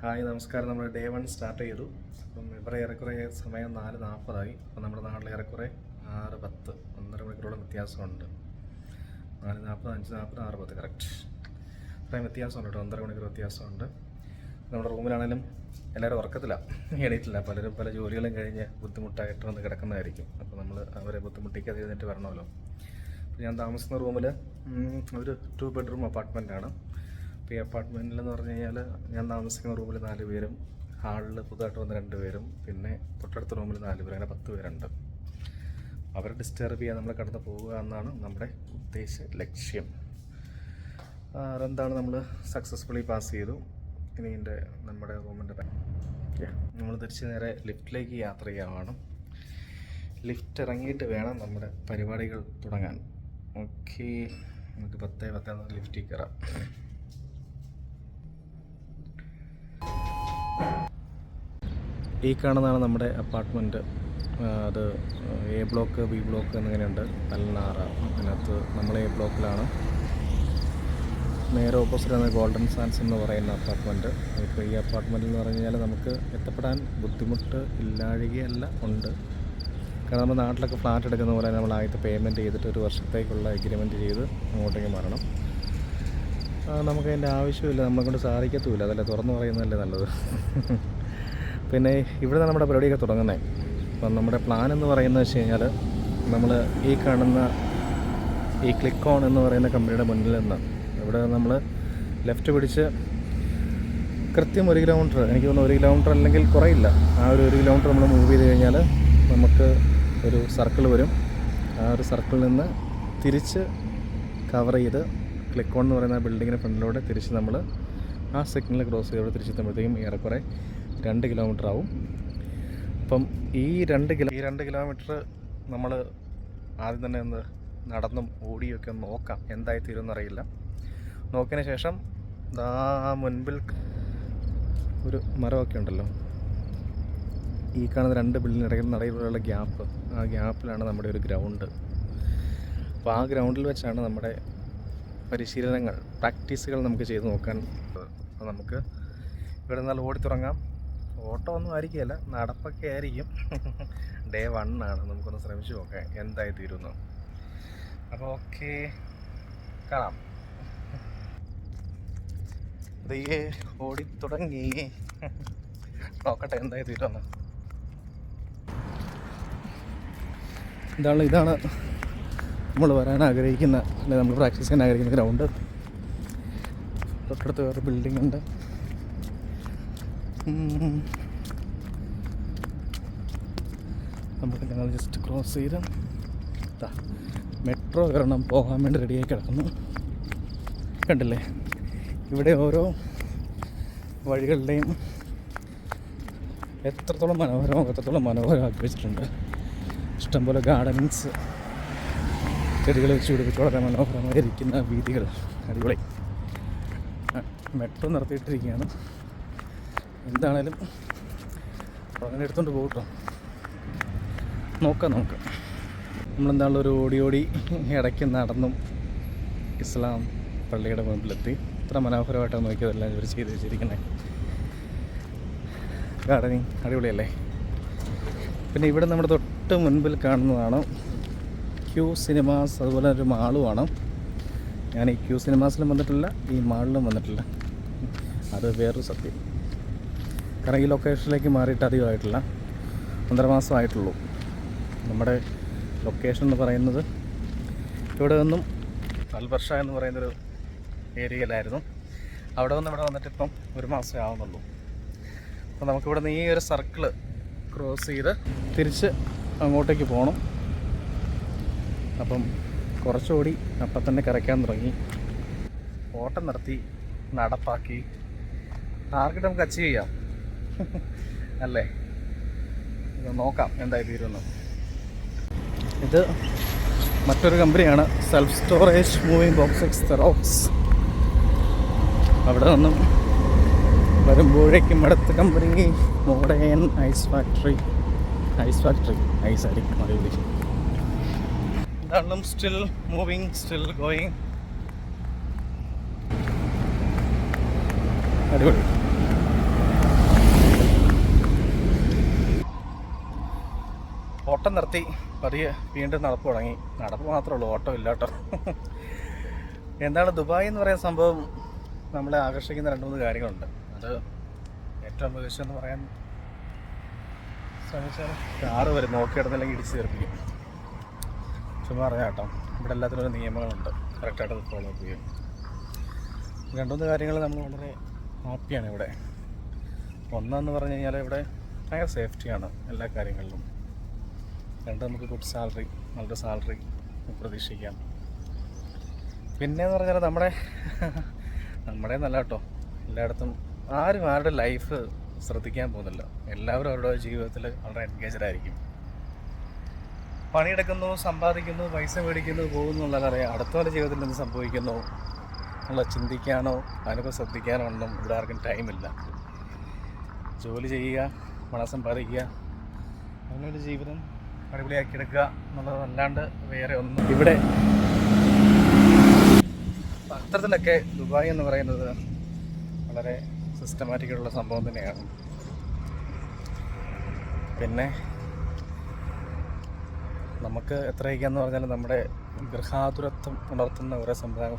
Hi നമസ്കാരം. നമ്മൾ day 1 start ചെയ്തു. അപ്പം ഇവിടെ ഏറെക്കുറെ സമയം 4:40 അപ്പം നമ്മുടെ നാട്ടിൽ ഏറെക്കുറെ 6:10, 1.5 മണിക്കൂറോളം വ്യത്യാസമുണ്ട്. 4:40, 5:40, 6:10 കറക്റ്റ്. അത്രയും വ്യത്യാസമുണ്ട് കേട്ടോ, 1.5 മണിക്കൂർ വ്യത്യാസമുണ്ട്. നമ്മുടെ റൂമിലാണെങ്കിലും എല്ലാവരും ഉറക്കത്തിലാണ്, എണീറ്റില്ല. പലരും പല ജോലികളും കഴിഞ്ഞ് ബുദ്ധിമുട്ടായിട്ട് വന്ന് കിടക്കുന്നതായിരിക്കും. അപ്പോൾ നമ്മൾ അവരെ ബുദ്ധിമുട്ടിക്കാതെ എഴുന്നേറ്റ് വരണമല്ലോ. അപ്പോൾ ഞാൻ താമസിക്കുന്ന റൂമിൽ ഒരു 2 ബെഡ്റൂം അപ്പാർട്ട്മെൻറ്റാണ്. അപ്പോൾ ഈ അപ്പാർട്ട്മെൻറ്റിലെന്ന് പറഞ്ഞു കഴിഞ്ഞാൽ ഞാൻ താമസിക്കുന്ന റൂമിൽ 4 പേരും, ഹാളിൽ പുതുതായിട്ട് വന്ന 2 പേരും, പിന്നെ തൊട്ടടുത്ത റൂമിൽ 4 പേരും, അങ്ങനെ 10 പേരുണ്ട്. അവരെ ഡിസ്റ്റർബ് ചെയ്യാൻ നമ്മൾ കടന്നു പോവുക എന്നാണ് നമ്മുടെ ഉദ്ദേശ ലക്ഷ്യം. അതെന്താണ്, നമ്മൾ സക്സസ്ഫുള്ളി പാസ് ചെയ്തു. ഇനി നമ്മുടെ റൂമിൻ്റെ നമ്മൾ തിരിച്ച് നേരെ ലിഫ്റ്റിലേക്ക് യാത്ര ചെയ്യാമാണ്. ലിഫ്റ്റ് ഇറങ്ങിയിട്ട് വേണം നമ്മുടെ പരിപാടികൾ തുടങ്ങാൻ. ഓക്കെ, നമുക്ക് 10:10 ലിഫ്റ്റിൽ കയറാം. ഈ കാണുന്നതാണ് നമ്മുടെ അപ്പാർട്ട്മെൻറ്റ്. അത് എ ബ്ലോക്ക്, ബി ബ്ലോക്ക് എന്നിങ്ങനെയുണ്ട്. പൽനാറ, അതിനകത്ത് നമ്മൾ എ ബ്ലോക്കിലാണ്. നേരെ ഓപ്പോസിറ്റാണ് ഗോൾഡൻ സാൻഡ്സ് എന്ന് പറയുന്ന അപ്പാർട്ട്മെൻറ്റ്. ഇപ്പോൾ ഈ അപ്പാർട്ട്മെൻറ്റ് എന്ന് പറഞ്ഞു കഴിഞ്ഞാൽ നമുക്ക് എത്തപ്പെടാൻ ബുദ്ധിമുട്ട് ഇല്ലാഴികയല്ല, ഉണ്ട്. കാരണം നമ്മൾ നാട്ടിലൊക്കെ ഫ്ലാറ്റ് എടുക്കുന്ന പോലെ നമ്മൾ ആദ്യത്തെ പേയ്മെൻറ്റ് ചെയ്തിട്ട് 1 വർഷത്തേക്കുള്ള എഗ്രിമെൻറ്റ് ചെയ്ത് അങ്ങോട്ടേക്ക് മാറണം. നമുക്കതിൻ്റെ ആവശ്യമില്ല, നമ്മളെക്കൊണ്ട് സാധിക്കത്തുമില്ല. അതല്ലേ തുറന്നു പറയുന്നതല്ലേ നല്ലത്. പിന്നെ ഇവിടെ നമ്മുടെ പരിപാടിയൊക്കെ തുടങ്ങുന്നത്. അപ്പം നമ്മുടെ പ്ലാൻ എന്ന് പറയുന്നത് വെച്ച് കഴിഞ്ഞാൽ, നമ്മൾ ഈ കാണുന്ന ഈ ക്ലിക്ക് ഓൺ എന്ന് പറയുന്ന കമ്പനിയുടെ മുന്നിൽ നിന്ന് ഇവിടെ നമ്മൾ ലെഫ്റ്റ് പിടിച്ച് കൃത്യം 1 കിലോമീറ്റർ, എനിക്ക് തോന്നുന്നു 1 കിലോമീറ്റർ അല്ലെങ്കിൽ കുറയില്ല, ആ ഒരു 1 കിലോമീറ്റർ നമ്മൾ മൂവ് ചെയ്ത് കഴിഞ്ഞാൽ നമുക്ക് ഒരു സർക്കിൾ വരും. ആ ഒരു സർക്കിളിൽ നിന്ന് തിരിച്ച് കവർ ചെയ്ത് ക്ലിക്ക് ഓൺ എന്ന് പറയുന്ന ബിൽഡിങ്ങിൻ്റെ ഫ്രണ്ടിലൂടെ തിരിച്ച് നമ്മൾ ആ സിഗ്നൽ ക്രോസ് ചെയ്തോടെ തിരിച്ചെത്തുമ്പോഴത്തേക്കും ഏറെക്കുറെ 2 കിലോമീറ്റർ ആവും. അപ്പം ഈ 2 കിലോമീറ്റർ നമ്മൾ ആദ്യം തന്നെ ഒന്ന് നടന്നും ഓടിയൊക്കെ ഒന്ന് നോക്കാം, എന്തായി തീരുമെന്നറിയില്ല. നോക്കിയതിന് ശേഷം മുൻപിൽ ഒരു മരമൊക്കെ ഉണ്ടല്ലോ, ഈ കാണുന്ന 2 ബിൽഡിങ്ങിന് നടയിലുള്ള ഗ്യാപ്പ്, ആ ഗ്യാപ്പിലാണ് നമ്മുടെ ഒരു ഗ്രൗണ്ട്. അപ്പോൾ ആ ഗ്രൗണ്ടിൽ വെച്ചാണ് നമ്മുടെ പരിശീലനങ്ങൾ, പ്രാക്ടീസുകൾ നമുക്ക് ചെയ്ത് നോക്കാൻ. അപ്പോൾ നമുക്ക് ഇവിടെ നിന്നാൽ ഓടി തുടങ്ങാം. ഓട്ടം ഒന്നും ആയിരിക്കില്ല, നടപ്പൊക്കെ ആയിരിക്കും. ഡേ 1 ആണ്, നമുക്കൊന്ന് ശ്രമിച്ചു നോക്കാം എന്തായി തീരുന്നു. അപ്പോൾ ഓക്കെ, കാണാം. ഇതേ ഓടി തുടങ്ങി, നോക്കട്ടെ എന്തായി തീരുന്നു. ഇതാണ് നമ്മൾ വരാൻ ആഗ്രഹിക്കുന്ന, അല്ലെങ്കിൽ നമ്മൾ പ്രാക്ടീസ് ചെയ്യാൻ ആഗ്രഹിക്കുന്ന ഗ്രൗണ്ട്. തൊട്ടടുത്ത് വേറെ ബിൽഡിംഗ് ഉണ്ട്. നമുക്ക് ഞങ്ങൾ ജസ്റ്റ് ക്രോസ് ചെയ്ത് മെട്രോ കയറണം, പോകാൻ വേണ്ടി റെഡിയായി കിടക്കുന്നു. കണ്ടില്ലേ, ഇവിടെ ഓരോ വഴികളുടെയും എത്രത്തോളം മനോഹരമാക്കി വെച്ചിട്ടുണ്ട്. ഇഷ്ടംപോലെ ഗാർഡനിങ്സ്, ചെടികൾ വെച്ച് പിടിപ്പിച്ച് വളരെ മനോഹരമായിരിക്കുന്ന വീതികൾ, അടിപൊളി. മെട്രോ നിർത്തിയിട്ടിരിക്കുകയാണ്. എന്താണേലും അങ്ങനെ എടുത്തുകൊണ്ട് പോകട്ടോ, നോക്കാം നമുക്ക്. നമ്മളെന്താണല്ലോ ഒരു ഓടി ഇടയ്ക്ക് നടന്നും ഇസ്ലാം പള്ളിയുടെ മുമ്പിലെത്തി. ഇത്ര മനോഹരമായിട്ടാണ് നോക്കിയതെല്ലാം ഇവർ ചെയ്ത് വെച്ചിരിക്കുന്നത്. ഗാർഡനിങ് അടിപൊളിയല്ലേ. പിന്നെ ഇവിടെ നമ്മുടെ തൊട്ട് മുൻപിൽ കാണുന്നതാണ് ക്യൂ സിനിമാസ്, അതുപോലെ ഒരു മാളുമാണ്. ഞാൻ ഈ ക്യൂ സിനിമാസിലും വന്നിട്ടില്ല, ഈ മാളിലും വന്നിട്ടില്ല. അത് വേറൊരു സത്യം. കാരണം ഈ ലൊക്കേഷനിലേക്ക് മാറിയിട്ട് അധികമായിട്ടില്ല, 1.5 മാസമായിട്ടുള്ളൂ. നമ്മുടെ ലൊക്കേഷൻ എന്ന് പറയുന്നത് ഇവിടെ നിന്നും അൽബർഷ എന്ന് പറയുന്നൊരു ഏരിയയിലായിരുന്നു. അവിടെ നിന്ന് ഇവിടെ വന്നിട്ട് ഇപ്പം 1 മാസമേ ആവുന്നുള്ളൂ. അപ്പോൾ നമുക്കിവിടെ നിന്ന് ഈ ഒരു സർക്കിള് ക്രോസ് ചെയ്ത് തിരിച്ച് അങ്ങോട്ടേക്ക് പോകണം. അപ്പം കുറച്ചുകൂടി അപ്പം തന്നെ കരയ്ക്കാൻ തുടങ്ങി, ഓട്ടം നിർത്തി, നടപ്പാക്കി. ടാർഗറ്റ് നമുക്ക് അച്ചീവ് ചെയ്യാം അല്ലേ. ഇത് നോക്കാം എന്തായി തീരുന്നു. ഇത് മറ്റൊരു കമ്പനിയാണ്, self storage moving boxes Xerox. അവിടെ നിന്നും വരുമ്പോഴേക്കും അടുത്ത കമ്പനി മോഡേൺ ഐസ് ഫാക്ടറി ഐസായിരിക്കും, അടിപൊളി. ഇതാണ് സ്റ്റിൽ മൂവിങ്, സ്റ്റിൽ ഗോയിങ്. അടിപൊളി. ഓട്ടം നിർത്തി പതിയെ വീണ്ടും നടപ്പ് തുടങ്ങി. നടപ്പ് മാത്രമേ ഉള്ളൂ, ഓട്ടം ഇല്ല കേട്ടോ. എന്താണ് ദുബായ് എന്ന് പറയുന്ന സംഭവം നമ്മളെ ആകർഷിക്കുന്ന 2-3 കാര്യങ്ങളുണ്ട്. അത് ഏറ്റവും മികച്ചെന്ന് പറയാൻ ശ്രമിച്ചാൽ കാറ് വരും നോക്കിയിടുന്നില്ലെങ്കിൽ ഇടിച്ച് തീർപ്പിക്കും. ചുമ്മാ അറിയാം കേട്ടോ, ഇവിടെ എല്ലാത്തിനും ഒരു നിയമങ്ങളുണ്ട്, കറക്റ്റായിട്ട് അത് ഫോളോ ചെയ്യും. 2-3 കാര്യങ്ങൾ നമ്മൾ വളരെ ഹാപ്പിയാണ് ഇവിടെ. ഒന്നെന്ന് പറഞ്ഞു കഴിഞ്ഞാൽ ഇവിടെ ഭയങ്കര സേഫ്റ്റിയാണ് എല്ലാ കാര്യങ്ങളിലും. 2, നമുക്ക് ഗുഡ് സാലറി, നല്ലൊരു സാലറി പ്രതീക്ഷിക്കാം. പിന്നെയെന്ന് പറഞ്ഞാൽ നമ്മുടെ നല്ല കേട്ടോ, എല്ലായിടത്തും ആരും ആരുടെ ലൈഫ് ശ്രദ്ധിക്കാൻ പോകുന്നില്ല. എല്ലാവരും അവരുടെ ജീവിതത്തിൽ വളരെ എൻഗേജഡ് ആയിരിക്കും. പണിയെടുക്കുന്നു, സമ്പാദിക്കുന്നു, പൈസ മേടിക്കുന്നു, പോകുന്നു എന്നുള്ളതറിയാം. അടുത്തവരുടെ ജീവിതത്തിൽ എന്ത് സംഭവിക്കുന്നു എന്നുള്ള ചിന്തിക്കാനോ അതിനൊക്കെ ശ്രദ്ധിക്കാനോ ഒന്നും ഇവിടെ ആർക്കും ടൈമില്ല. ജോലി ചെയ്യുക, പണം സമ്പാദിക്കുക, അങ്ങനൊരു ജീവിതം അടിപൊളിയാക്കിയെടുക്കുക എന്നുള്ളതല്ലാണ്ട് വേറെ ഒന്നും ഇവിടെ. അത്തരത്തിലൊക്കെ ദുബായ് എന്ന് പറയുന്നത് വളരെ സിസ്റ്റമാറ്റിക്കുള്ള സംഭവം തന്നെയാണ്. പിന്നെ നമുക്ക് എത്രയൊക്കെയാന്ന് പറഞ്ഞാൽ നമ്മുടെ ഗൃഹാതുരത്വം ഉണർത്തുന്ന ഓരോ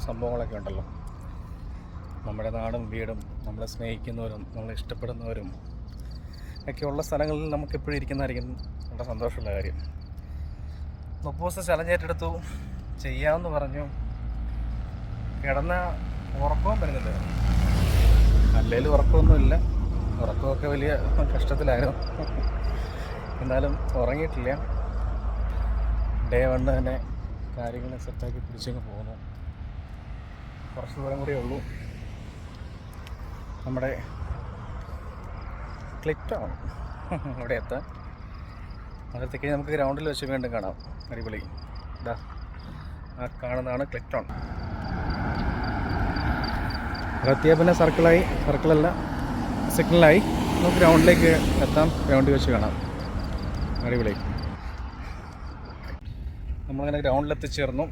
സംഭവങ്ങളൊക്കെ ഉണ്ടല്ലോ. നമ്മുടെ നാടും വീടും നമ്മളെ സ്നേഹിക്കുന്നവരും നമ്മളെ ഇഷ്ടപ്പെടുന്നവരും ഒക്കെയുള്ള സ്ഥലങ്ങളിൽ നമുക്കെപ്പോഴും ഇരിക്കുന്നതായിരിക്കും വളരെ സന്തോഷമുള്ള കാര്യം. 30 ദിവസം ചലഞ്ച് ഏറ്റെടുത്തു, ചെയ്യാമെന്ന് പറഞ്ഞു, കിടന്ന ഉറക്കവും വരുന്നില്ല. അല്ലെങ്കിൽ ഉറക്കമൊന്നുമില്ല, ഉറക്കമൊക്കെ വലിയ കഷ്ടത്തിലായിരുന്നു. എന്നാലും ഉറങ്ങിയിട്ടില്ല. ഡേ 1 തന്നെ കാര്യങ്ങളെ സെറ്റാക്കി പിടിച്ചങ്ങ് പോകുന്നു. കുറച്ച് ദൂരം കൂടിയേ ഉള്ളൂ നമ്മുടെ ക്ലിപ്ടൗൺ അവിടെ എത്താൻ. അവിടത്തേക്ക് നമുക്ക് ഗ്രൗണ്ടിൽ വെച്ച് വീണ്ടും കാണാം. അടിപൊളി. ഇതാ ആ കാണുന്നതാണ് ക്ലിപ്ടൗൺ. എത്തിയാൽ പിന്നെ സർക്കിളല്ല സിഗ്നലായി നമുക്ക് ഗ്രൗണ്ടിലേക്ക് എത്താം. ഗ്രൗണ്ടിൽ വെച്ച് കാണാം. അടിപൊളി. നമ്മളങ്ങനെ ഗ്രൗണ്ടിലെത്തിച്ചേർന്നു.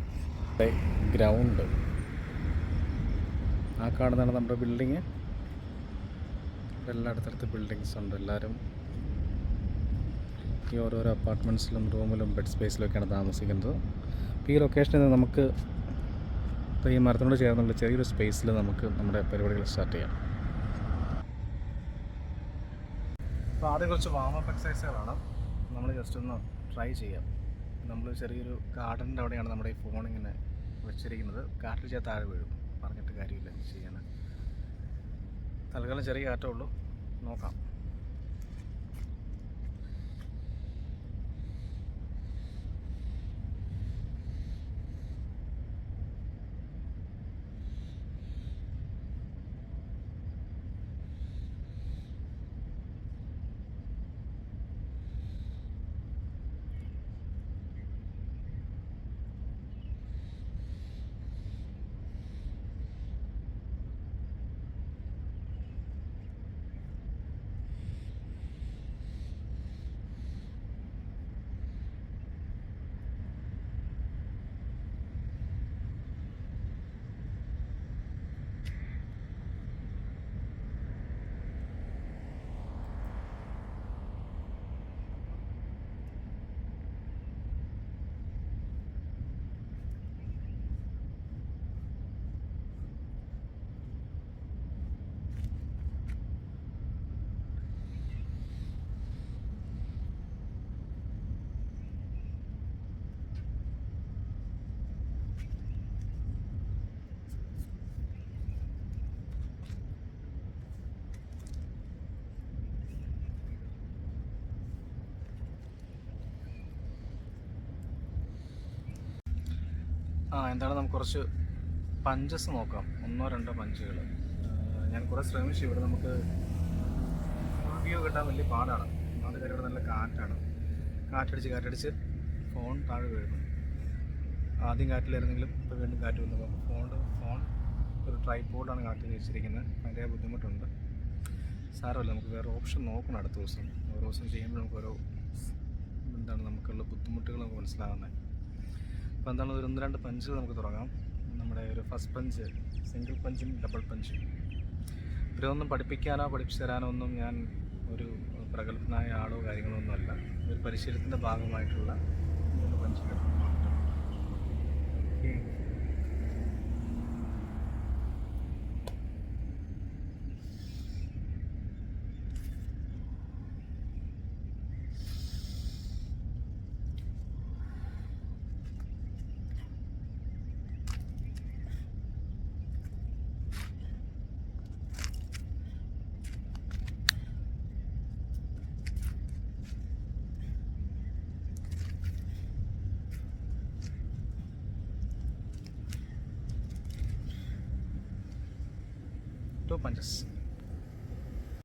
ഗ്രൗണ്ട് ആ കാണുന്നതാണ് നമ്മുടെ ബിൽഡിങ്. എല്ലായിടത്തടുത്ത് ബിൽഡിങ്സ് ഉണ്ട്. എല്ലാവരും ഈ ഓരോരോ അപ്പാർട്ട്മെൻറ്റ്സിലും റൂമിലും ബെഡ് സ്പേസിലൊക്കെയാണ് താമസിക്കുന്നത്. അപ്പോൾ ഈ ലൊക്കേഷനിൽ നിന്ന് നമുക്ക് ഈ മരത്തിനോട് ചേർന്നുള്ള ചെറിയൊരു സ്പേസിൽ നമുക്ക് നമ്മുടെ പരിപാടികൾ സ്റ്റാർട്ട് ചെയ്യാം. അപ്പോൾ ആദ്യം കുറച്ച് വാമപ്പ് എക്സസൈസുകളാണ് നമ്മൾ ജസ്റ്റ് ഒന്ന് ട്രൈ ചെയ്യാം. നമ്മൾ ചെറിയൊരു ഗാർഡൻ്റെ അവിടെയാണ് നമ്മുടെ ഈ ഫോൺ ഇങ്ങനെ വെച്ചിരിക്കുന്നത്. കാറ്റിൽ ചെയ്യാൻ താഴെ വീഴും, പറഞ്ഞിട്ട് കാര്യമില്ല ചെയ്യാൻ. തൽക്കാലം ചെറിയ കാറ്റേ ഉള്ളൂ, നോക്കാം. എന്താണ് നമുക്ക് കുറച്ച് പഞ്ചസ് നോക്കാം. 1-2 പഞ്ചുകൾ. ഞാൻ കുറേ ശ്രമിച്ചു. ഇവിടെ നമുക്ക് വ്യൂ കിട്ടാൻ വലിയ പാടാണ്. ഒന്നാമത്തെ കാര്യം ഇവിടെ നല്ല കാറ്റാണ്. കാറ്റടിച്ച് ഫോൺ താഴെ വീഴുന്നു. ആദ്യം കാറ്റിലായിരുന്നെങ്കിലും ഇപ്പോൾ വീണ്ടും കാറ്റ് വന്നു. ഫോൺ ഒരു ട്രൈപോഡാണ് കാറ്റിൽ വെച്ചിരിക്കുന്നത്. അതിൻ്റെ ബുദ്ധിമുട്ടുണ്ട്. സാരമല്ല, നമുക്ക് വേറെ ഓപ്ഷൻ നോക്കണം അടുത്ത ദിവസം. ഓരോ ദിവസം ചെയ്യുമ്പോൾ നമുക്ക് നമുക്കുള്ള ബുദ്ധിമുട്ടുകൾ നമുക്ക് മനസ്സിലാകുന്നത്. അപ്പോൾ എന്താണ്, ഒരു 1-2 പഞ്ചുകൾ നമുക്ക് തുടങ്ങാം. നമ്മുടെ ഒരു ഫസ്റ്റ് പഞ്ച് സിംഗിൾ പഞ്ചും ഡബിൾ പഞ്ചും. ഇവരൊന്നും പഠിപ്പിക്കാനോ പഠിപ്പിച്ചു തരാനോ ഒന്നും ഞാൻ ഒരു പ്രഗത്ഭനായ ആളോ കാര്യങ്ങളോ ഒന്നുമല്ല. ഒരു പരിശീലനത്തിൻ്റെ ഭാഗമായിട്ടുള്ള ഒരു പഞ്ചികരണം മാത്രം. ഓക്കെ. Two punches.